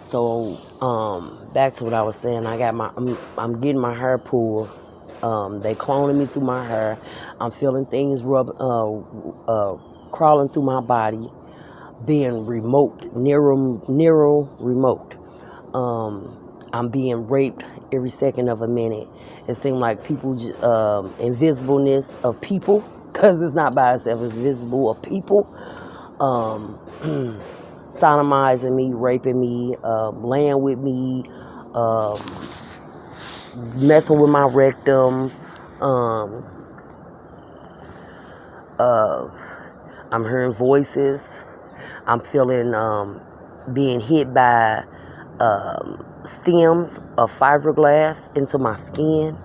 So, back to what I was saying. I'm getting my hair pulled. They cloning me through my hair. I'm feeling things crawling through my body, being neuro remote. I'm being raped every second of a minute. It seemed like people, invisibleness of people, because it's not by itself, it's visible of people. Um, Sodomizing me, raping me, laying with me, um, messing with my rectum. Um, I'm hearing voices. I'm feeling being hit by stems of fiberglass into my skin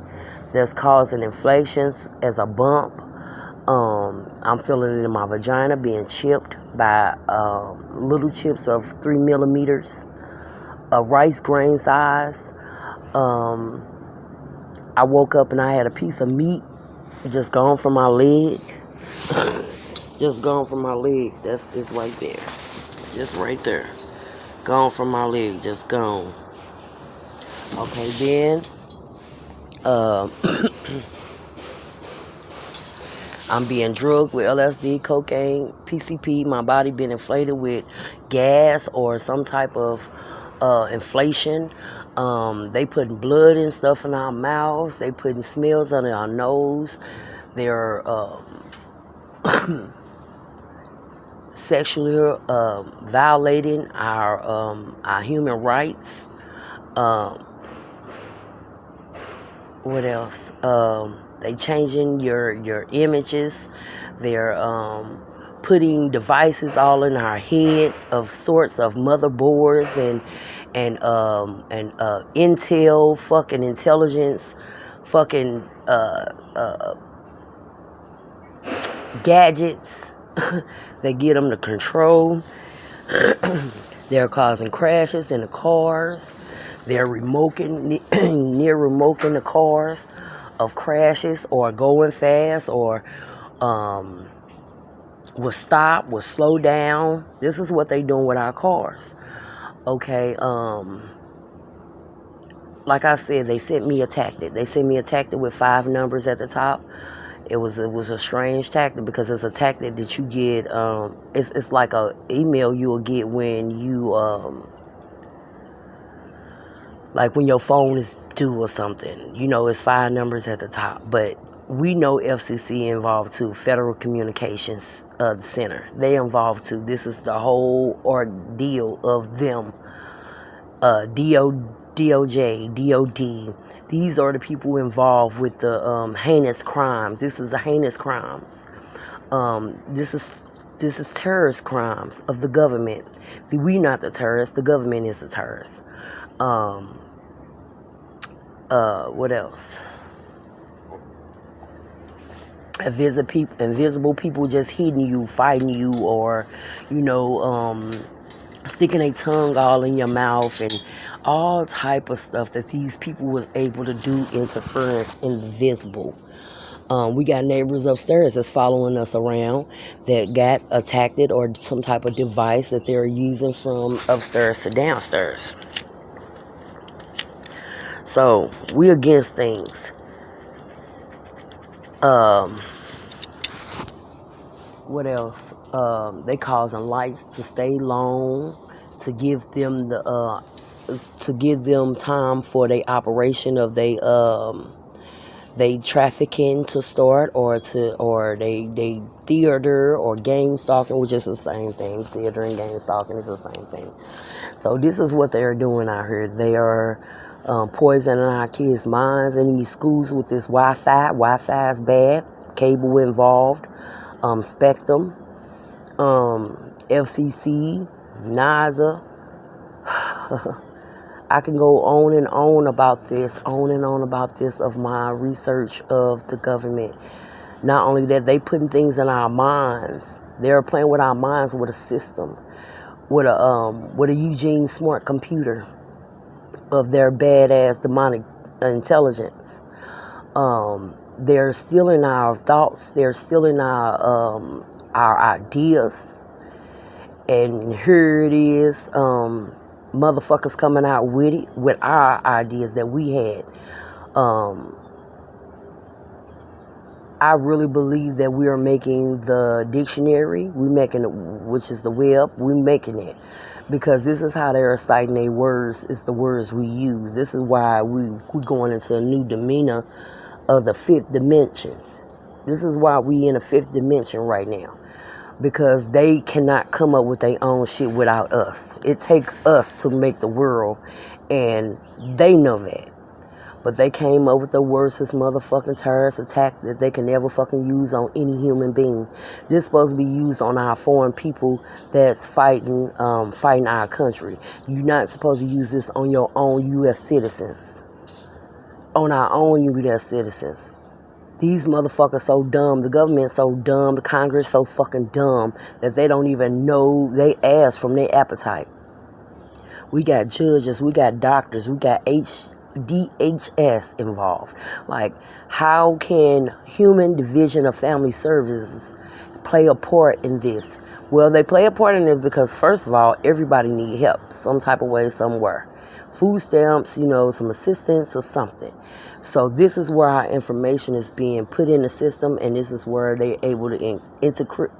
that's causing inflations as a bump. I'm feeling it in my vagina being chipped by little chips of 3 millimeters, a rice grain size. Um, I woke up and I had a piece of meat just gone from my leg. Just gone from my leg. It's right there. Just right there. Gone from my leg. Just gone. Okay, then uh, I'm being drugged with LSD, cocaine, PCP. My body being inflated with gas or some type of inflation. They putting blood and stuff in our mouths. They putting smells under our nose. They're sexually violating our human rights. What else? They changing your images. They're putting devices all in our heads of sorts of motherboards and intel, fucking intelligence, fucking gadgets that get them to control. They're causing crashes in the cars. They're near remoting the cars of crashes or going fast or will stop, will slow down. This is what they doing with our cars. Okay, like I said, they sent me a tactic. They sent me a tactic with 5 numbers at the top. It was a strange tactic because it's a tactic that you get. It's like a email you will get when you like when your phone is due or something. You know, it's 5 numbers at the top. But we know FCC involved too. Federal Communications Center. They involved too. This is the whole ordeal of them. DOJ, DOD. These are the people involved with the heinous crimes. This is a heinous crimes. This is terrorist crimes of the government. We not the terrorists. The government is the terrorists. What else? Invisible people just hitting you, fighting you, or sticking a tongue all in your mouth and all type of stuff that these people was able to do. Interference invisible. We got neighbors upstairs that's following us around that got attacked or some type of device that they're using from upstairs to downstairs. So we against things. What else? They causing lights to stay long, to give them time for the operation of they trafficking to start, or they theater or gang stalking, which is the same thing. Theater and gang stalking is the same thing. So this is what they are doing out here. They are poisoning our kids' minds in these schools with this Wi-Fi. Wi-Fi is bad. Cable involved. Spectrum. FCC. NASA. I can go on and on about this, of my research of the government. Not only that, they putting things in our minds. They're playing with our minds with a system, with a Eugene Smart computer of their badass demonic intelligence. They're stealing our thoughts. They're stealing our ideas. And here it is. motherfuckers coming out with it, with our ideas that we had. I really believe that we are making the dictionary, we're making it, which is the web, we're making it. Because this is how they're citing their words, it's the words we use. This is why we're going into a new demeanor of the fifth dimension. This is why we in a fifth dimension right now. Because they cannot come up with their own shit without us. It takes us to make the world, and they know that. But they came up with the worstest motherfucking terrorist attack that they can ever fucking use on any human being. This is supposed to be used on our foreign people that's fighting our country. You're not supposed to use this on your own U.S. citizens. On our own U.S. citizens. These motherfuckers so dumb. The government's so dumb. The Congress so fucking dumb that they don't even know they ass from their appetite. We got judges. We got doctors. We got DHS involved. Like, how can Human Division of Family Services play a part in this? Well, they play a part in it because, first of all, everybody needs help some type of way, somewhere. Food stamps, some assistance or something. So this is where our information is being put in the system, and this is where they're able to encrypt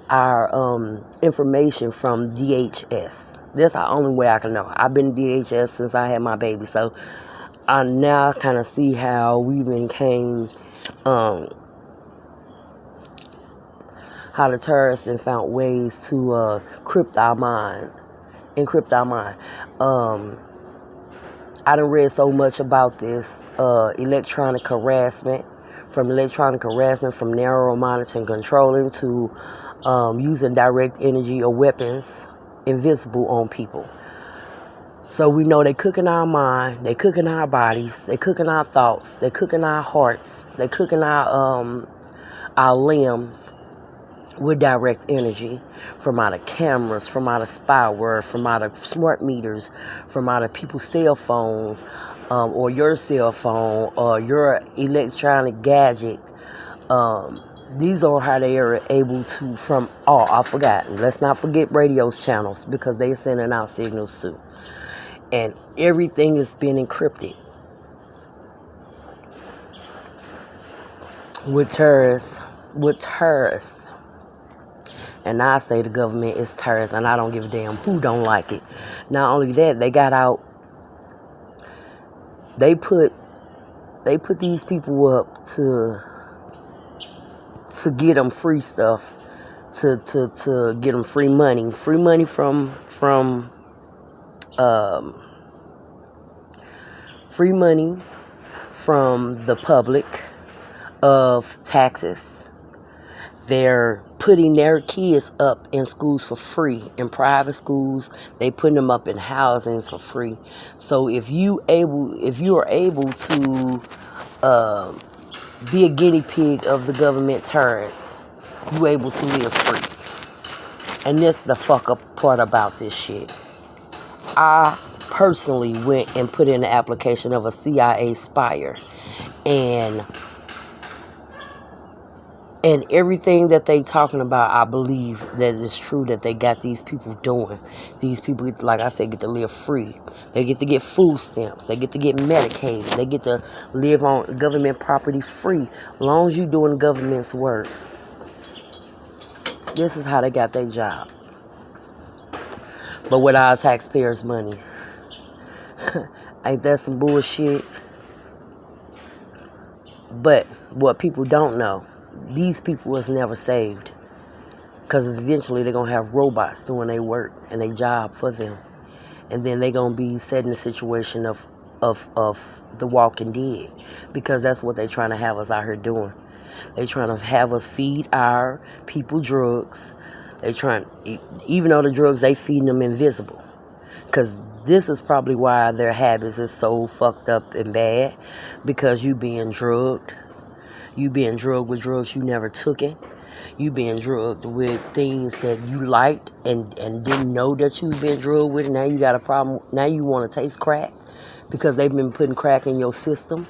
our information from DHS. That's the only way I can know. I've been DHS since I had my baby, so I now kind of see how we became, how the terrorists have found ways to encrypt our mind. I done read so much about this electronic harassment, from narrow monitoring, controlling, to using direct energy or weapons invisible on people. So we know they cooking our mind, they cooking our bodies, they cooking our thoughts, they cooking our hearts, they cooking our limbs with direct energy from out of cameras, from out of spyware, from out of smart meters, from out of people's cell phones, or your cell phone, or your electronic gadget. These are how they are able to, I forgot. Let's not forget radio channels, because they're sending out signals too. And everything is being encrypted. With terrorists. And I say the government is terrorist, and I don't give a damn who don't like it. Not only that, they got out, they put these people up to get them free stuff, to get them free money from the public of taxes. They're putting their kids up in schools for free, in private schools. They putting them up in housings for free. So if you are able to be a guinea pig of the government terrorists, you able to live free. And this the fuck up part about this shit. I personally went and put in the application of a CIA spire, and everything that they talking about, I believe that it's true that they got these people doing. These people, like I said, get to live free. They get to get food stamps. They get to get Medicaid. They get to live on government property free, as long as you doing the government's work. This is how they got their job. But with our taxpayers' money. Ain't that some bullshit? But what people don't know, these people was never saved, because eventually they're going to have robots doing their work and their job for them. And then they're going to be set in a situation of the Walking Dead, because that's what they're trying to have us out here doing. They're trying to have us feed our people drugs. Even though the drugs they feeding them invisible, because this is probably why their habits is so fucked up and bad, because you being drugged. You being drugged with drugs you never took it. You being drugged with things that you liked and didn't know that you was being drugged with. Now you got a problem. Now you want to taste crack, because they've been putting crack in your system.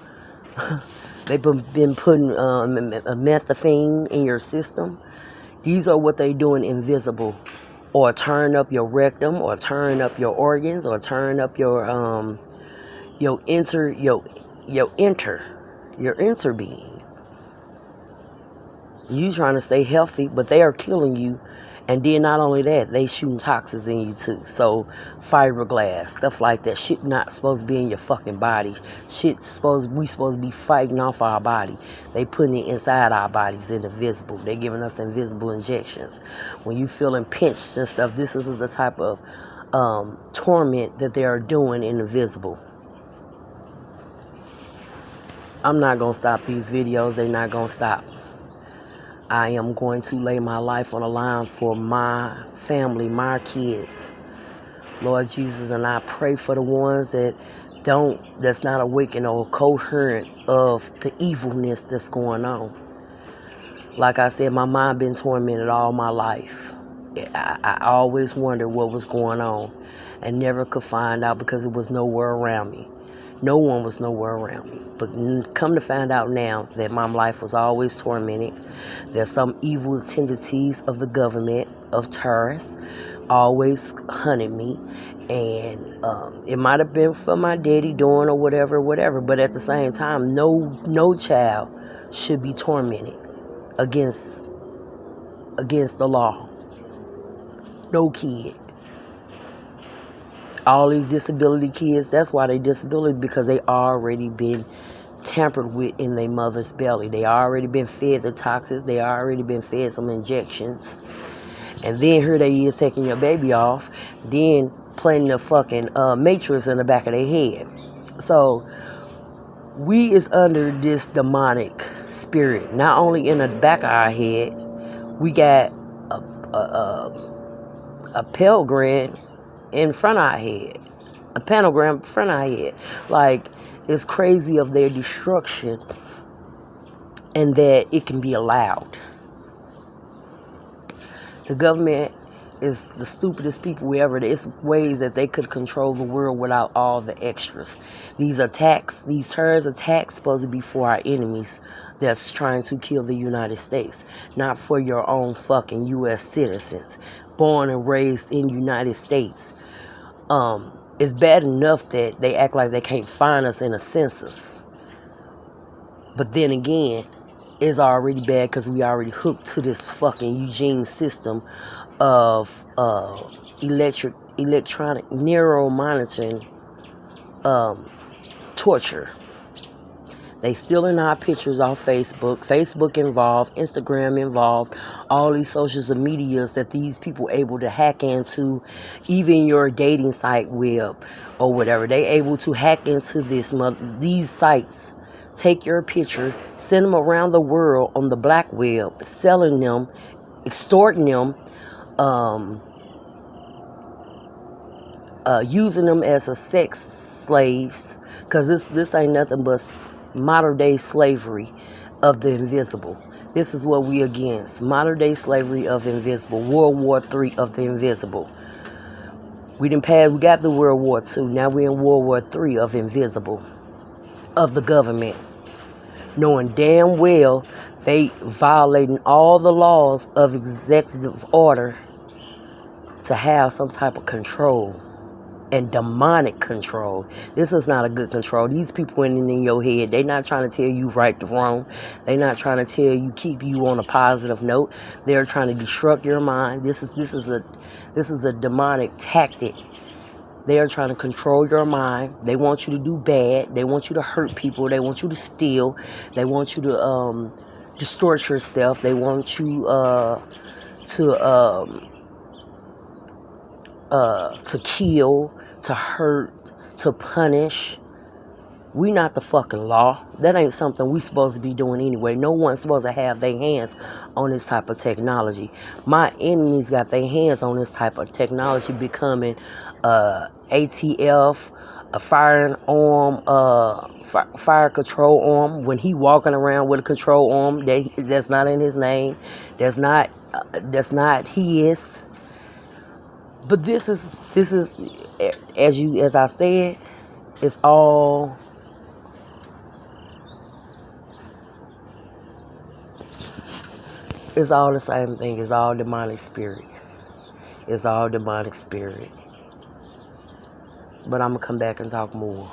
They've been putting methamphetamine in your system. These are what they doing invisible. or turn up your rectum, or turn up your organs, or turn up your inter being. You trying to stay healthy, but they are killing you. And then not only that, they shooting toxins in you too. So fiberglass, stuff like that, shit not supposed to be in your fucking body. We supposed to be fighting off our body. They putting it inside our bodies, invisible. They giving us invisible injections. When you feeling pinched and stuff, this is the type of torment that they are doing in invisible. I'm not gonna stop these videos. They're not gonna stop. I am going to lay my life on the line for my family, my kids, Lord Jesus, and I pray for the ones that's not awakened or coherent of the evilness that's going on. Like I said, my mind been tormented all my life. I always wondered what was going on and never could find out because it was nowhere around me. No one was nowhere around me. But come to find out now that my life was always tormented. There's some evil tendencies of the government, of terrorists, always hunted me. And it might have been for my daddy doing or whatever. But at the same time, no child should be tormented against the law. No kid. All these disability kids, that's why they disability, because they already been tampered with in their mother's belly. They already been fed the toxins. They already been fed some injections. And then here they is taking your baby off, then planting the fucking matrix in the back of their head. So we is under this demonic spirit. Not only in the back of our head, we got a pentagram in front of our head. A pentagram in front of our head. Like, it's crazy of their destruction and that it can be allowed. The government is the stupidest people ever. There's ways that they could control the world without all the extras. These terrorist attacks, supposed to be for our enemies that's trying to kill the United States, not for your own fucking U.S. citizens, born and raised in United States. It's bad enough that they act like they can't find us in a census. But then again, it's already bad because we already hooked to this fucking Eugene system of electronic neuromonitoring torture. They stealing our pictures off Facebook involved, Instagram involved, all these social medias that these people able to hack into, even your dating site web or whatever. They able to hack into these sites, take your picture, send them around the world on the black web, selling them, extorting them, using them as a sex slaves, because this ain't nothing but modern day slavery of the invisible. This is what we against. Modern day slavery of invisible. World War III of the invisible. We got the World War II. Now we're in World War III of invisible. Of the government. Knowing damn well they violating all the laws of executive order to have some type of control. And demonic control. This is not a good control. These people in your head, they're not trying to tell you right to wrong. They're not trying to tell you, keep you on a positive note. They're trying to destruct your mind. This is a demonic tactic. They are trying to control your mind. They want you to do bad. They want you to hurt people. They want you to steal. They want you to distort yourself. They want you to kill, to hurt, to punish. We not the fucking law. That ain't something we supposed to be doing anyway. No one's supposed to have their hands on this type of technology. My enemies got their hands on this type of technology, becoming ATF, a firearm, fire control arm. When he walking around with a control arm, that's not in his name. That's not his. But this is as I said, it's all the same thing. It's all demonic spirit. It's all demonic spirit. But I'm going to come back and talk more.